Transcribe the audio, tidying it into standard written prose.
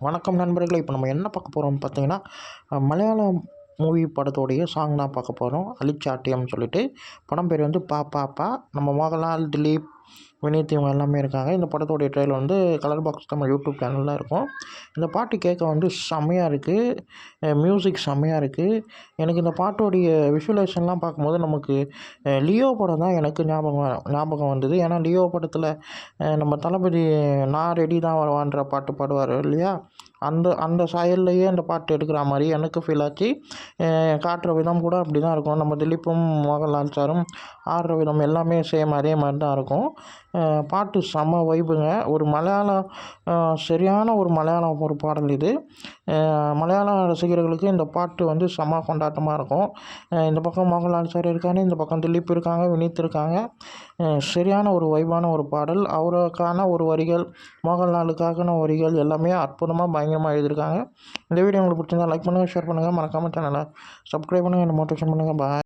வணக்கம் நண்பர்களே. இப்போ நம்ம என்ன பார்க்க போகிறோம்னு பார்த்தீங்கன்னா, மலையாளம் மூவி படத்தோடைய சாங் தான் பார்க்க போகிறோம். அழிச்சாட்டியம்னு சொல்லிட்டு. படம் பேர் வந்து பா பா பா. நம்ம மோகன்லால், திலீப், வினீத் இவங்க எல்லாமே இருக்காங்க. இந்த படத்தோடைய ட்ரெய்லர் வந்து கலர் பாக்ஸ் தமிழ் யூடியூப் சேனலில் இருக்கும். இந்த பாட்டு கேட்க வந்து செம்மையாக இருக்குது. மியூசிக் செம்மையாக இருக்குது. எனக்கு இந்த பாட்டோடைய விஷுவலைசேஷன்லாம் பார்க்கும்போது நமக்கு லியோ படம் தான் எனக்கு ஞாபகம் வந்தது. ஏன்னா லியோ படத்தில் நம்ம தளபதி "நான் ரெடி தான் வருவான்ற" பாட்டு பாடுவார் இல்லையா? அந்த அந்த சாயல்லையே அந்த பாட்டு எடுக்கிற மாதிரி எனக்கு ஃபீல் ஆச்சு. காட்டுற விதம் கூட அப்படி தான் இருக்கும். நம்ம திலீப்பும் மோகன்லால் சாரும் ஆடுற விதம் எல்லாமே சேம் அதே மாதிரி தான் இருக்கும். பாட்டு செம்ம வைபுங்க. ஒரு மலையாளம் சரியான ஒரு மலையாளம் ஒரு பாடல் இது. மலையாள ரசிகர்களுக்கு இந்த பாட்டு வந்து செம்ம கொண்டாட்டமாக இருக்கும். இந்த பக்கம் மோகன்லால் சார் இருக்காங்க, இந்த பக்கம் திலீப் இருக்காங்க, வினீத் இருக்காங்க. சரியான ஒரு வைபான ஒரு பாடல். அவருக்கான ஒரு வரிகள், மோகன்லாலுக்கான வரிகள் எல்லாமே அற்புதமாக பயங்கரமாக எழுதியிருக்காங்க. இந்த வீடியோ உங்களுக்கு பிடிச்சிருந்தா லைக் பண்ணுங்கள், ஷேர் பண்ணுங்கள், மறக்காமல் சேனலை சப்ஸ்கிரைப் பண்ணுங்கள், என்னை மோட்டிவேஷன் பண்ணுங்கள். பாய்.